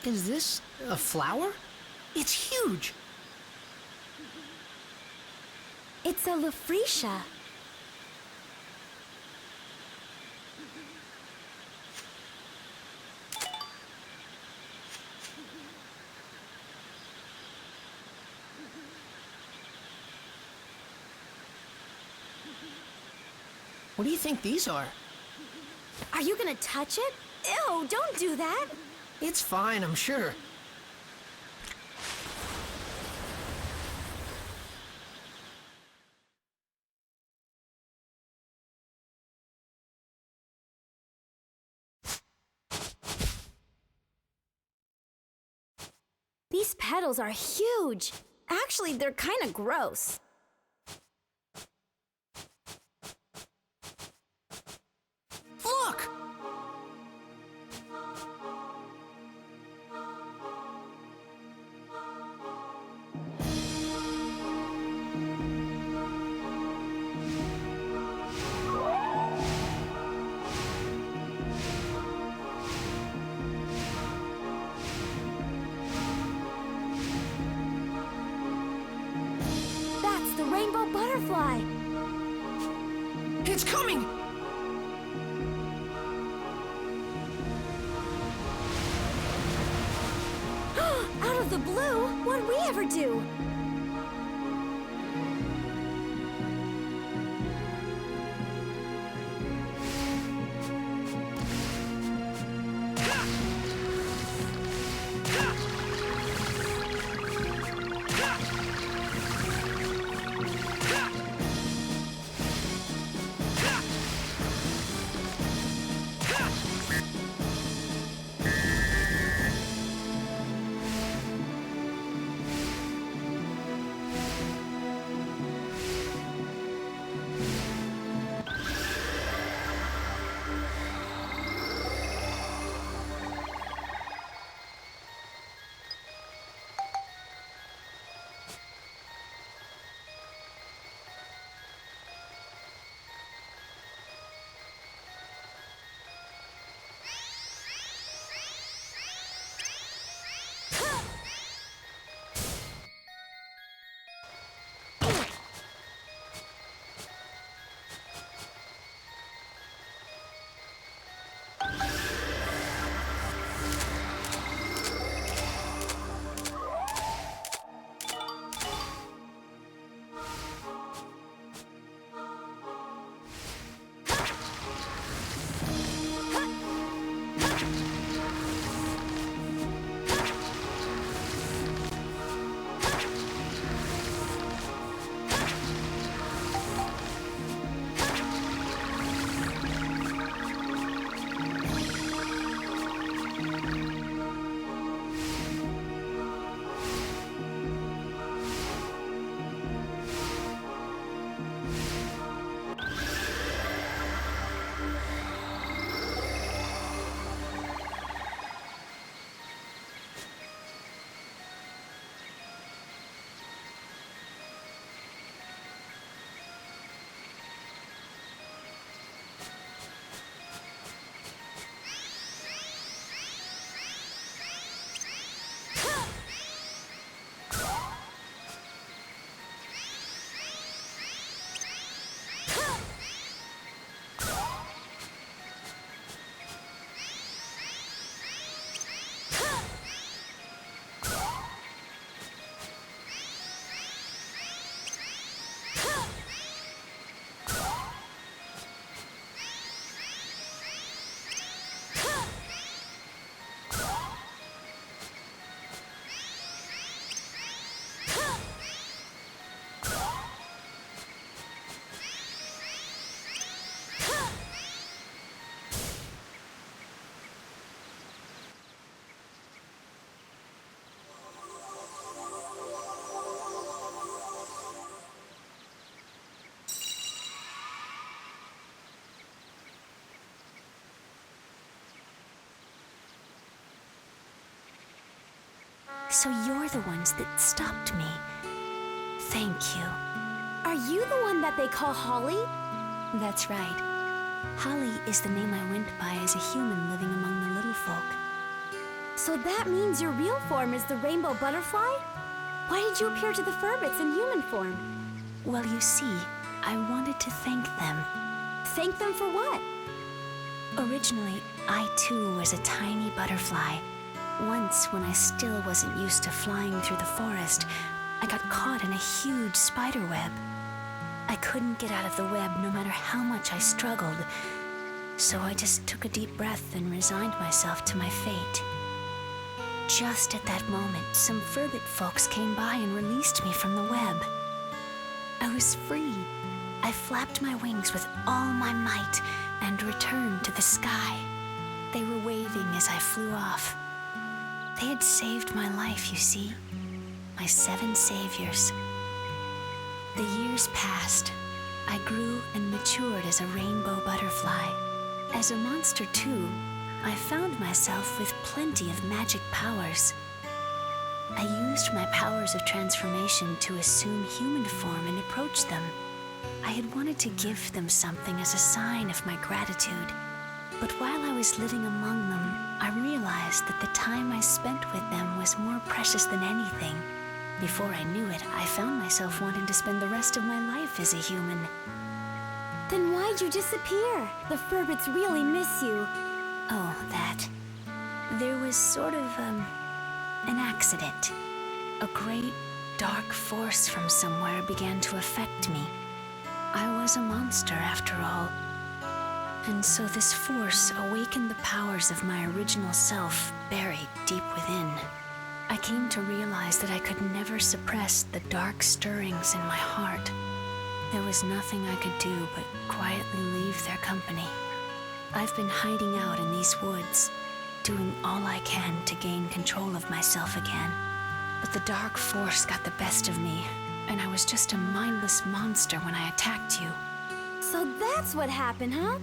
Is this a flower? It's huge! It's a Lucretia. What do you think these are? Are you gonna touch it? Ew, don't do that! It's fine, I'm sure. These petals are huge. Actually, they're kind of gross. Look! That's the rainbow butterfly. It's coming! Out of the blue? What'd we ever do? So you're the ones that stopped me. Thank you. Are you the one that they call Holly? That's right. Holly is the name I went by as a human living among the little folk. So that means your real form is the rainbow butterfly? Why did you appear to the Furbits in human form? Well, you see, I wanted to thank them. Thank them for what? Originally, I too was a tiny butterfly. Once, when I still wasn't used to flying through the forest, I got caught in a huge spider web. I couldn't get out of the web no matter how much I struggled, so I just took a deep breath and resigned myself to my fate. Just at that moment, some Furbit folks came by and released me from the web. I was free. I flapped my wings with all my might and returned to the sky. They were waving as I flew off. They had saved my life, you see. My 7 saviors. The years passed. I grew and matured as a rainbow butterfly. As a monster, too, I found myself with plenty of magic powers. I used my powers of transformation to assume human form and approach them. I had wanted to give them something as a sign of my gratitude. But while I was living among them, I realized that the time I spent with them was more precious than anything. Before I knew it, I found myself wanting to spend the rest of my life as a human. Then why'd you disappear? The Furbits really miss you. Oh, that. There was sort of, an accident. A great, dark force from somewhere began to affect me. I was a monster, after all. And so this force awakened the powers of my original self buried deep within. I came to realize that I could never suppress the dark stirrings in my heart. There was nothing I could do but quietly leave their company. I've been hiding out in these woods, doing all I can to gain control of myself again. But the dark force got the best of me, and I was just a mindless monster when I attacked you. So that's what happened, huh?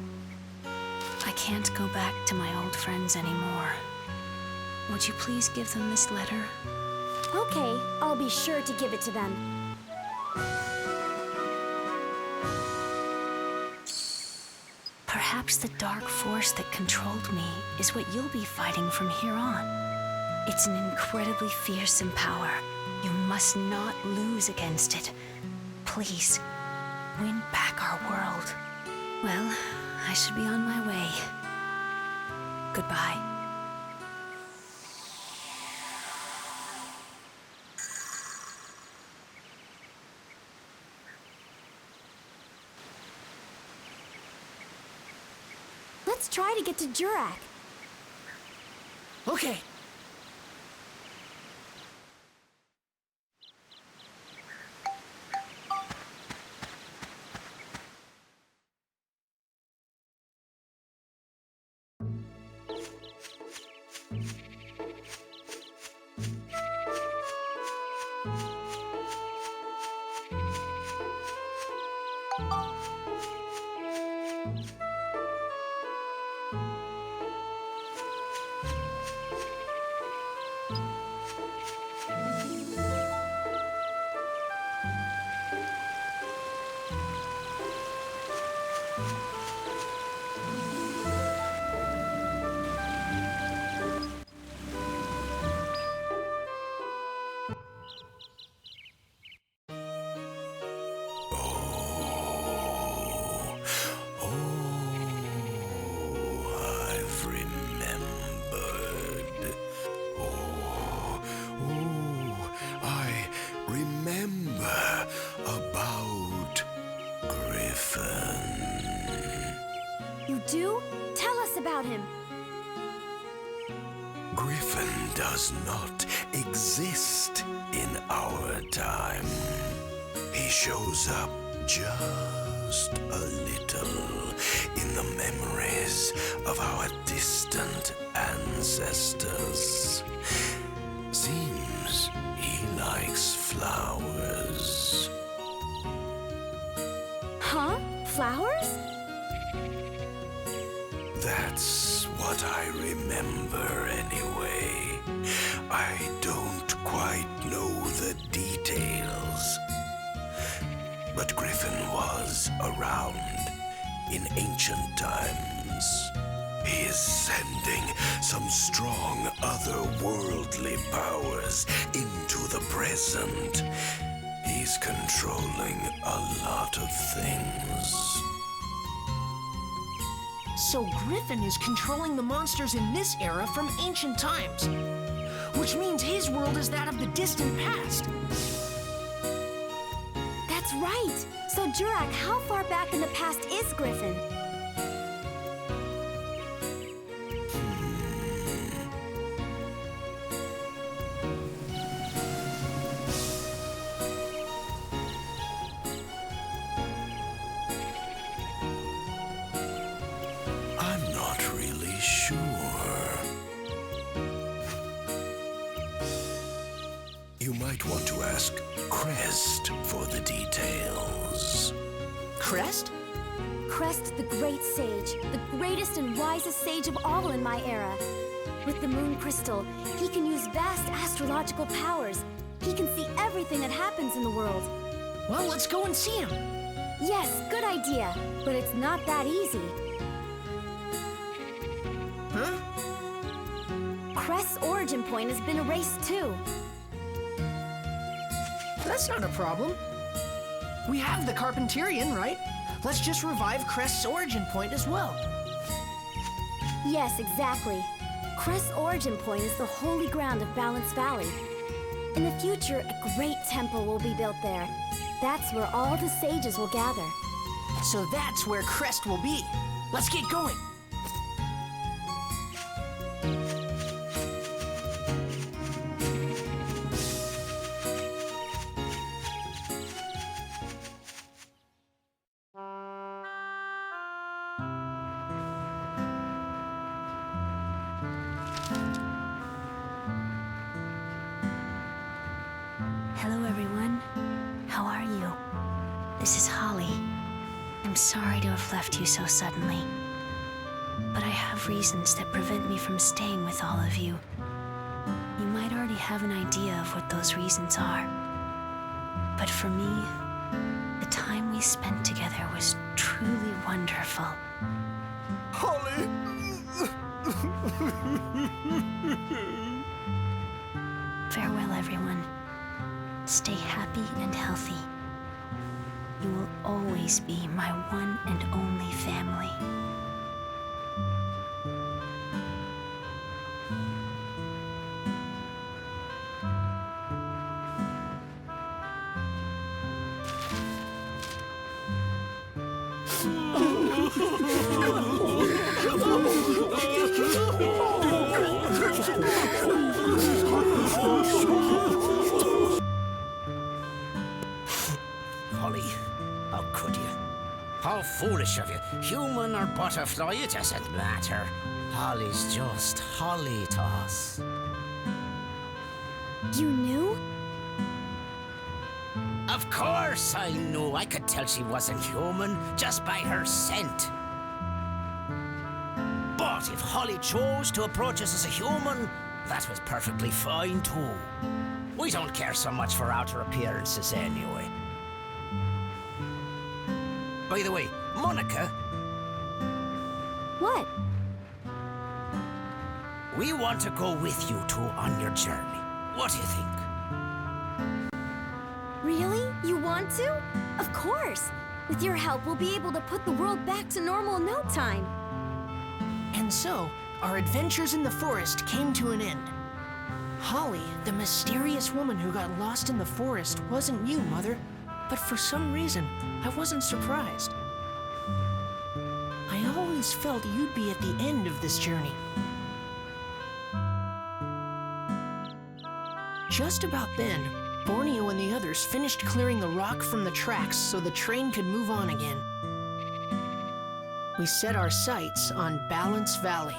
I can't go back to my old friends anymore. Would you please give them this letter? Okay, I'll be sure to give it to them. Perhaps the dark force that controlled me is what you'll be fighting from here on. It's an incredibly fearsome power. You must not lose against it. Please, win back our world. Well, I should be on my way. Goodbye. Let's try to get to Jurak. Okay. You do? Tell us about him. Griffin does not exist in our time. He shows up just a little in the memories of our distant ancestors. Seems he likes flowers. Huh? Flowers? That's what I remember anyway. I don't quite know the details. But Griffin was around in ancient times. He is sending some strong otherworldly powers into the present. He's controlling a lot of things. So Griffin is controlling the monsters in this era from ancient times. Which means his world is that of the distant past. That's right. So, Jurak, how far back in the past is Griffin? I'm not really sure. You might want to ask Crest for the details. Crest? Crest, the great sage, the greatest and wisest sage of all in my era. With the moon crystal, he can use vast astrological powers. He can see everything that happens in the world. Well, let's go and see him. Yes, good idea, but it's not that easy. Huh? Crest's origin point has been erased too. That's not a problem. We have the Carpenterian, right? Let's just revive Crest's origin point as well. Yes, exactly. Crest's origin point is the holy ground of Balance Valley. In the future, a great temple will be built there. That's where all the sages will gather. So that's where Crest will be. Let's get going. Hello, everyone. How are you? This is Holly. I'm sorry to have left you so suddenly, but I have reasons that prevent me from staying with all of you. You might already have an idea of what those reasons are, but for me, the time we spent together was truly wonderful. Holly! Farewell, everyone. Stay happy and healthy. You will always be my one and only family. Holly, how could you? How foolish of you. Human or butterfly, it doesn't matter. Holly's just Holly to us. You knew? Of course I knew. I could tell she wasn't human just by her scent. But if Holly chose to approach us as a human, that was perfectly fine too. We don't care so much for outer appearances anyway. By the way, Monica, What? we want to go with you two on your journey. What do you think? Really? You want to? Of course! With your help, we'll be able to put the world back to normal in no time. And so, our adventures in the forest came to an end. Holly, the mysterious woman who got lost in the forest, wasn't you, Mother. But for some reason, I wasn't surprised. I always felt you'd be at the end of this journey. Just about then, Borneo and the others finished clearing the rock from the tracks so the train could move on again. We set our sights on Balance Valley.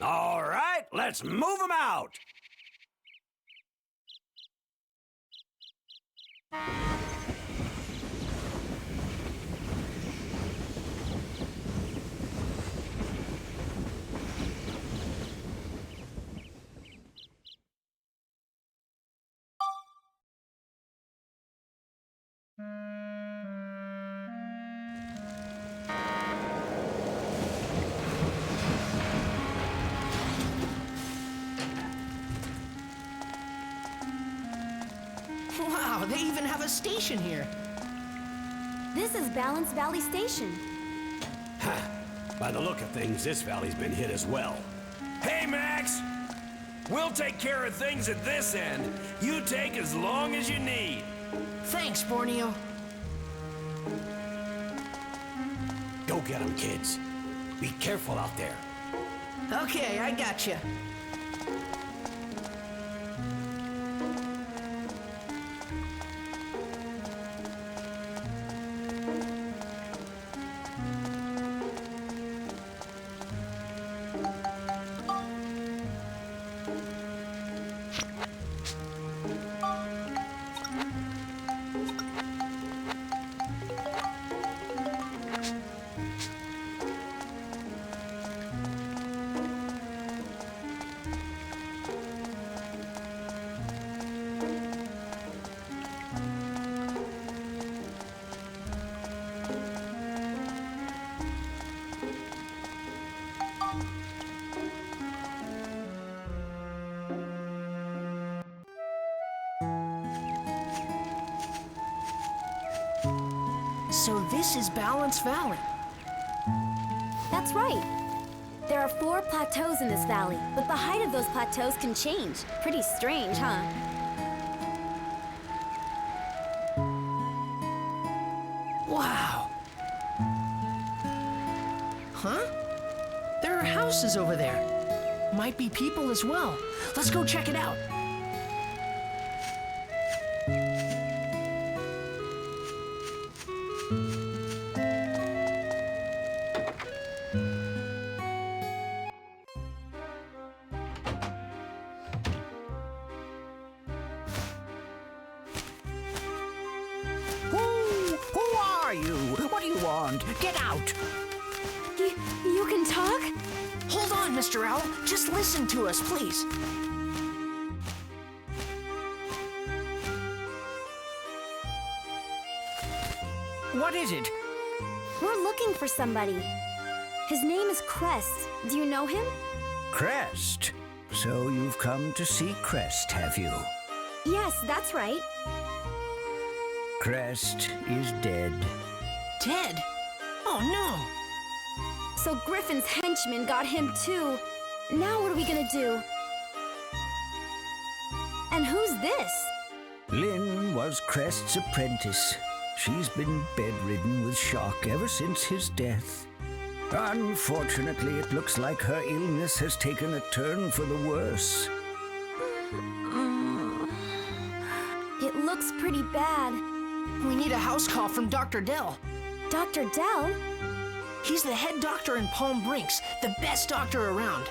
All right, let's move them out. Wow, they even have a station here. This is Balance Valley Station. By the look of things, this valley's been hit as well. Hey, Max! We'll take care of things at this end. You take as long as you need. Thanks, Borneo. Go get 'em, kids. Be careful out there. Okay, I gotcha. So this is Balance Valley. That's right. There are 4 plateaus in this valley, but the height of those plateaus can change. Pretty strange, huh? Wow. Huh? There are houses over there. Might be people as well. Let's go check it out. Who are you? What do you want? Get out! You can talk? Hold on, Mr. Owl. Just listen to us, please. What is it? We're looking for somebody. His name is Crest. Do you know him? Crest? So you've come to see Crest, have you? Yes, that's right. Crest is dead. Dead? Oh no! So Griffin's henchmen got him too. Now what are we gonna do? And who's this? Lynn was Crest's apprentice. She's been bedridden with shock ever since his death. Unfortunately, it looks like her illness has taken a turn for the worse. It looks pretty bad. We need a house call from Dr. Dell. Dr. Dell? He's the head doctor in Palm Brinks, the best doctor around.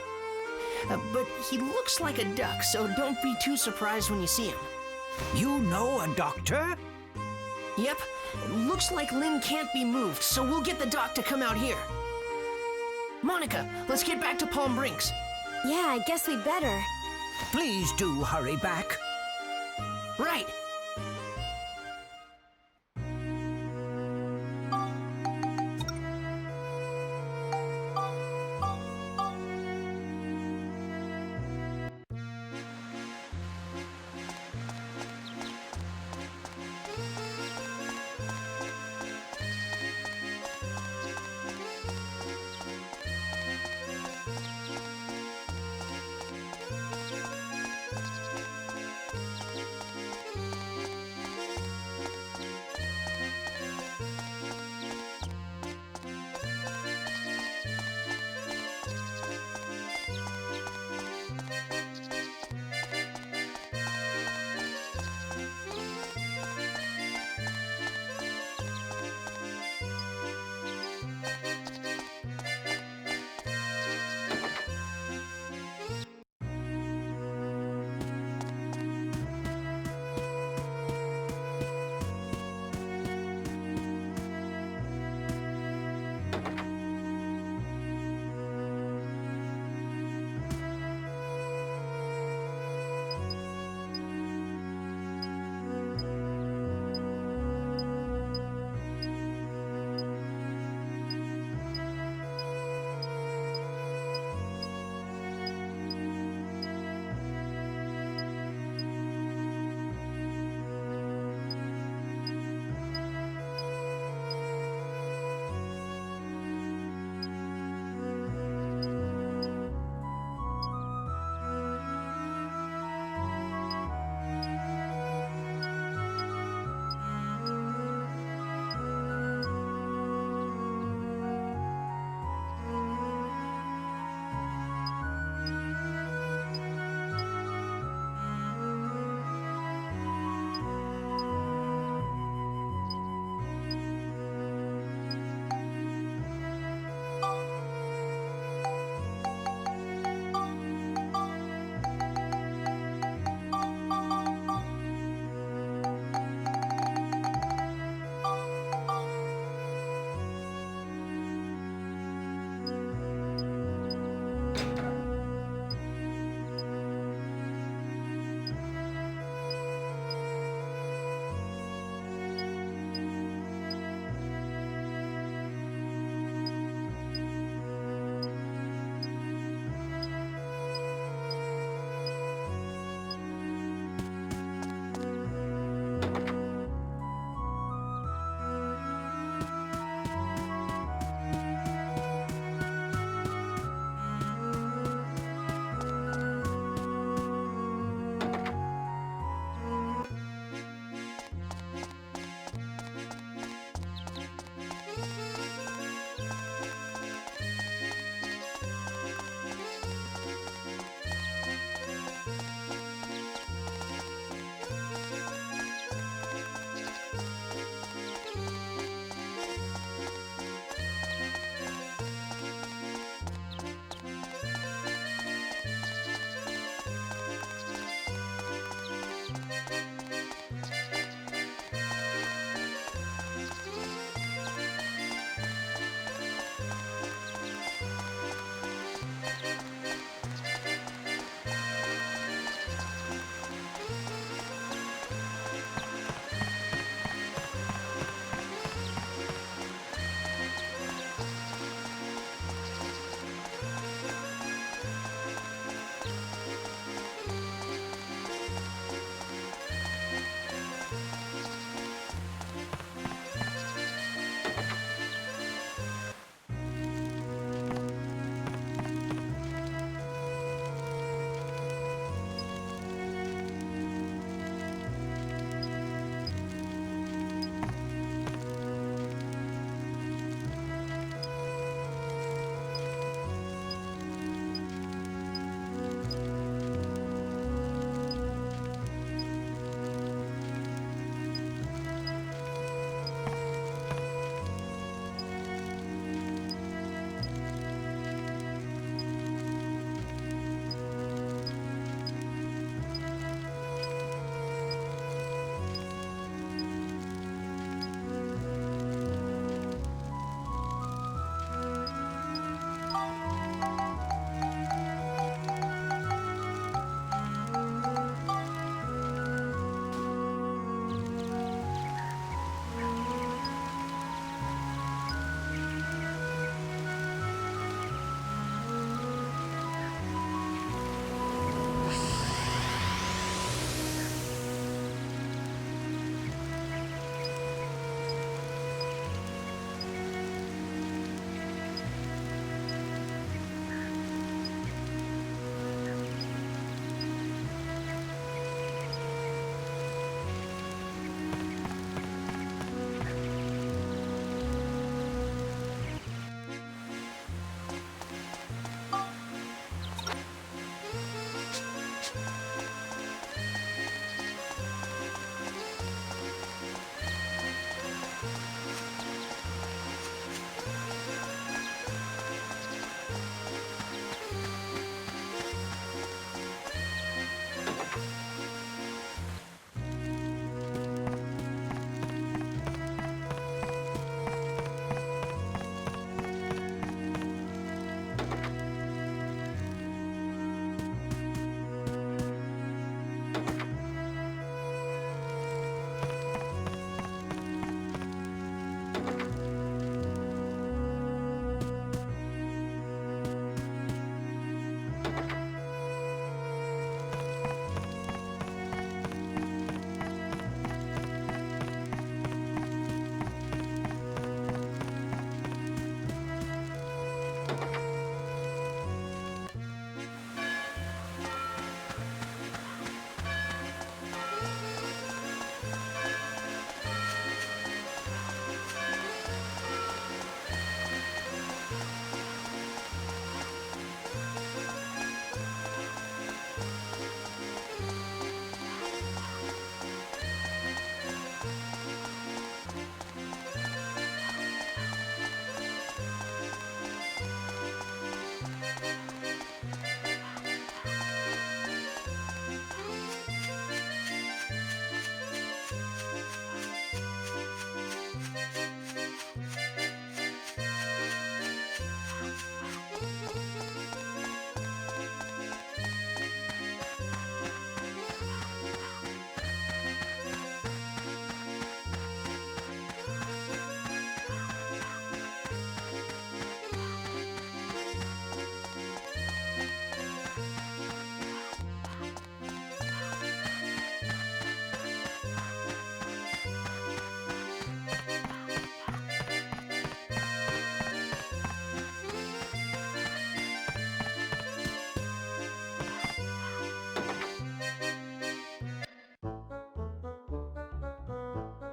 But he looks like a duck, so don't be too surprised when you see him. You know a doctor? Yep, looks like Lynn can't be moved, so we'll get the doc to come out here. Monica, let's get back to Palm Brinks. Yeah, I guess we better. Please do hurry back. Right.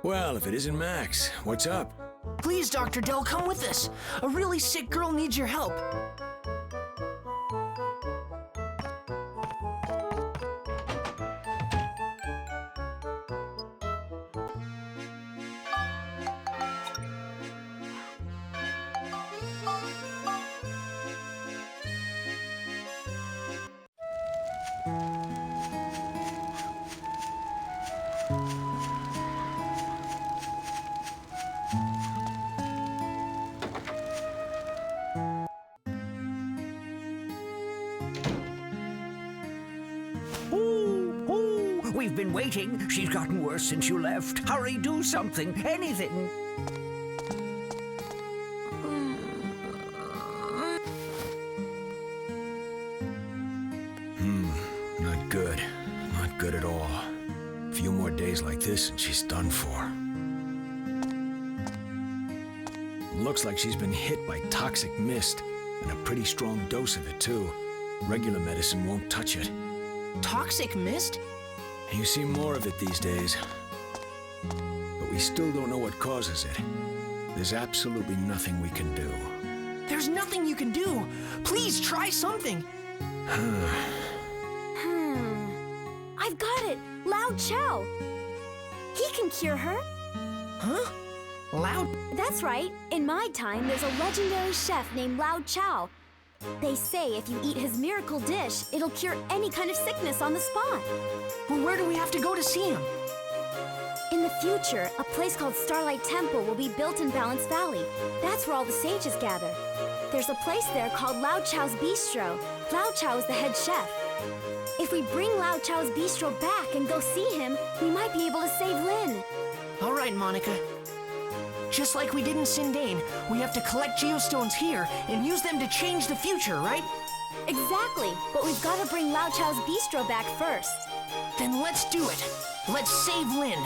Well, if it isn't Max, what's up? Please, Dr. Dell, come with us. A really sick girl needs your help. We've been waiting. She's gotten worse since you left. Hurry, do something. Anything. Not good. Not good at all. A few more days like this and she's done for. Looks like she's been hit by toxic mist, and a pretty strong dose of it, too. Regular medicine won't touch it. Toxic mist? You see more of it these days. But we still don't know what causes it. There's absolutely nothing we can do. There's nothing you can do. Please try something. I've got it! Lao Chow! He can cure her. Huh? Loud? That's right. In my time, there's a legendary chef named Lao Chow. They say if you eat his miracle dish, it'll cure any kind of sickness on the spot. Well, where do we have to go to see him? In the future, a place called Starlight Temple will be built in Balance Valley. That's where all the sages gather. There's a place there called Lao Chow's Bistro. Lao Chow is the head chef. If we bring Lao Chow's Bistro back and go see him, we might be able to save Lin. All right, Monica. Just like we did in Sindane, we have to collect geostones here and use them to change the future, right? Exactly, but we've got to bring Lao Chow's Bistro back first. Then let's do it. Let's save Lin.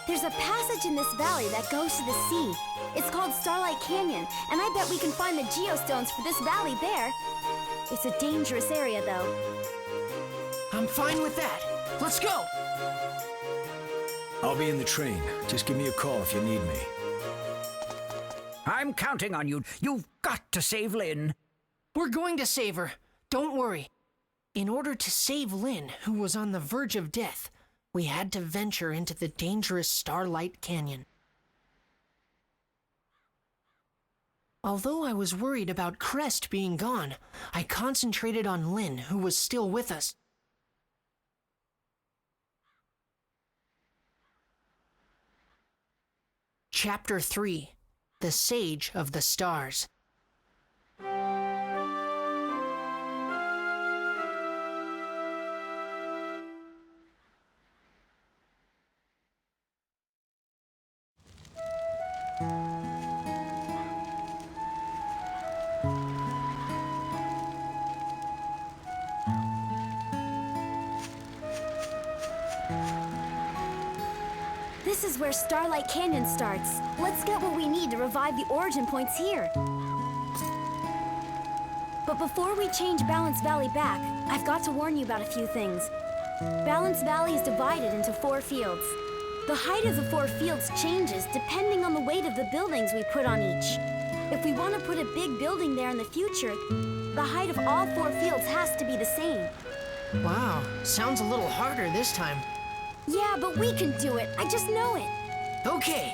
There's a passage in this valley that goes to the sea. It's called Starlight Canyon, and I bet we can find the geostones for this valley there. It's a dangerous area, though. I'm fine with that. Let's go. I'll be in the train. Just give me a call if you need me. I'm counting on you. You've got to save Lin. We're going to save her. Don't worry. In order to save Lin, who was on the verge of death, we had to venture into the dangerous Starlight Canyon. Although I was worried about Crest being gone, I concentrated on Lin, who was still with us. Chapter 3: The Sage of the Stars. This is where Starlight Canyon starts. Let's get what we need to revive the origin points here. But before we change Balance Valley back, I've got to warn you about a few things. Balance Valley is divided into 4 fields. The height of the 4 fields changes depending on the weight of the buildings we put on each. If we want to put a big building there in the future, the height of all 4 fields has to be the same. Wow, sounds a little harder this time. Yeah, but we can do it. I just know it. Okay,